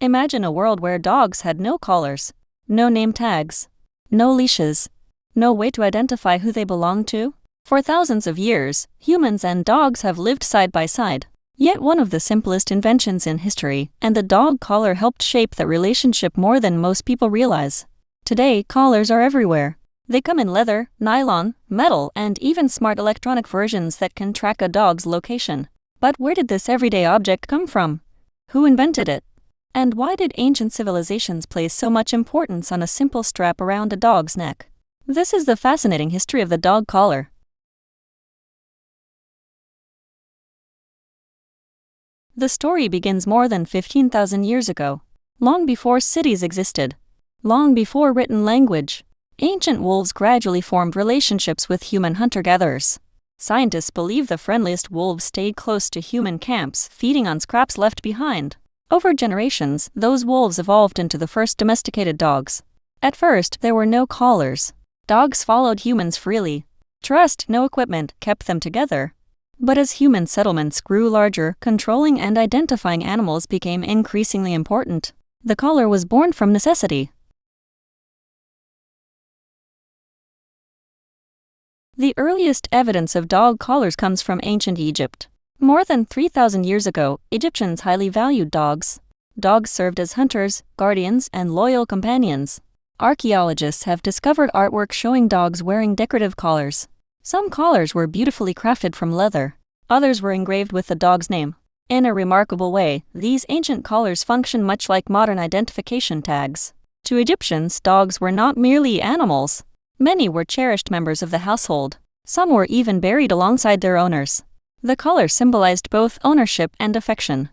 Imagine a world where dogs had no collars, no name tags, no leashes, no way to identify who they belong to. For thousands of years, humans and dogs have lived side by side. Yet one of the simplest inventions in history, and the dog collar helped shape that relationship more than most people realize. Today, collars are everywhere. They come in leather, nylon, metal, and even smart electronic versions that can track a dog's location. But where did this everyday object come from? Who invented it? And why did ancient civilizations place so much importance on a simple strap around a dog's neck? This is the fascinating history of the dog collar. The story begins more than 15,000 years ago, long before cities existed, long before written language. Ancient wolves gradually formed relationships with human hunter-gatherers. Scientists believe the friendliest wolves stayed close to human camps, feeding on scraps left behind. Over generations, those wolves evolved into the first domesticated dogs. At first, there were no collars. Dogs followed humans freely. Trust, no equipment, kept them together. But as human settlements grew larger, controlling and identifying animals became increasingly important. The collar was born from necessity. The earliest evidence of dog collars comes from ancient Egypt. More than 3,000 years ago, Egyptians highly valued dogs. Dogs served as hunters, guardians, and loyal companions. Archaeologists have discovered artwork showing dogs wearing decorative collars. Some collars were beautifully crafted from leather. Others were engraved with the dog's name. In a remarkable way, these ancient collars function much like modern identification tags. To Egyptians, dogs were not merely animals. Many were cherished members of the household. Some were even buried alongside their owners. The collar symbolized both ownership and affection.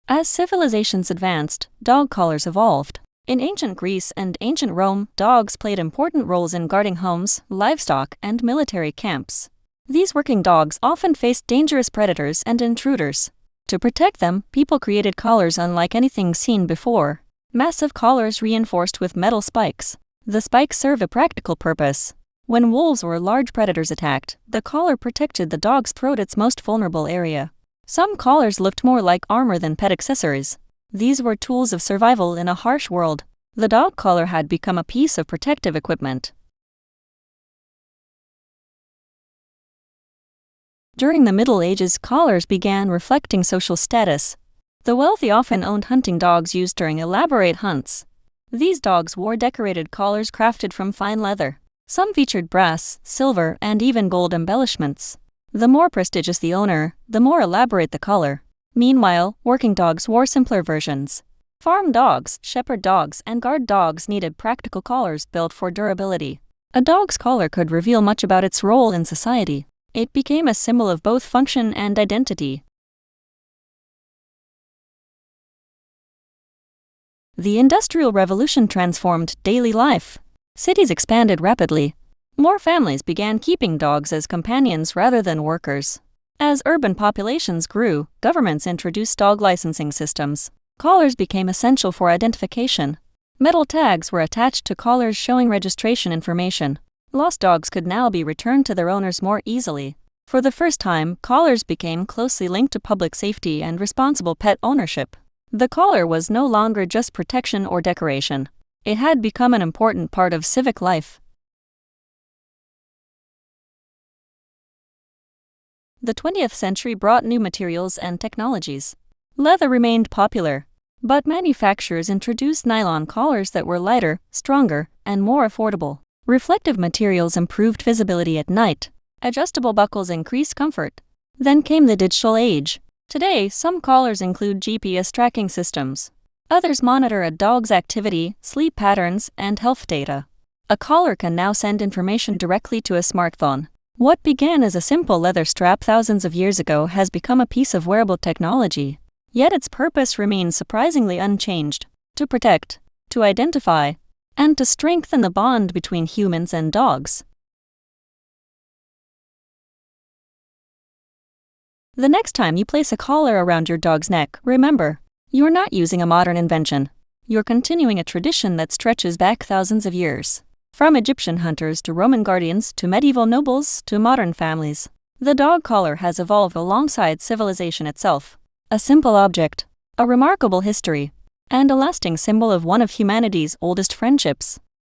As civilizations advanced, dog collars evolved. In ancient Greece and ancient Rome, dogs played important roles in guarding homes, livestock, and military camps. These working dogs often faced dangerous predators and intruders. To protect them, people created collars unlike anything seen before. Massive collars reinforced with metal spikes. The spikes served a practical purpose. When wolves or large predators attacked, the collar protected the dog's throat, its most vulnerable area. Some collars looked more like armor than pet accessories. These were tools of survival in a harsh world. The dog collar had become a piece of protective equipment. During the Middle Ages, collars began reflecting social status. The wealthy often owned hunting dogs used during elaborate hunts. These dogs wore decorated collars crafted from fine leather. Some featured brass, silver, and even gold embellishments. The more prestigious the owner, the more elaborate the collar. Meanwhile, working dogs wore simpler versions. Farm dogs, shepherd dogs, and guard dogs needed practical collars built for durability. A dog's collar could reveal much about its role in society. It became a symbol of both function and identity. The Industrial Revolution transformed daily life. Cities expanded rapidly. More families began keeping dogs as companions rather than workers. As urban populations grew, governments introduced dog licensing systems. Collars became essential for identification. Metal tags were attached to collars showing registration information. Lost dogs could now be returned to their owners more easily. For the first time, collars became closely linked to public safety and responsible pet ownership. The collar was no longer just protection or decoration. It had become an important part of civic life. The 20th century brought new materials and technologies. Leather remained popular, but manufacturers introduced nylon collars that were lighter, stronger, and more affordable. Reflective materials improved visibility at night. Adjustable buckles increased comfort. Then came the digital age. Today, some collars include GPS tracking systems. Others monitor a dog's activity, sleep patterns, and health data. A collar can now send information directly to a smartphone. What began as a simple leather strap thousands of years ago has become a piece of wearable technology. Yet its purpose remains surprisingly unchanged: to protect, to identify, and to strengthen the bond between humans and dogs. The next time you place a collar around your dog's neck, remember, you're not using a modern invention. You're continuing a tradition that stretches back thousands of years. From Egyptian hunters to Roman guardians to medieval nobles to modern families, The dog collar has evolved alongside civilization itself. A simple object, a remarkable history, and a lasting symbol of one of humanity's oldest friendships.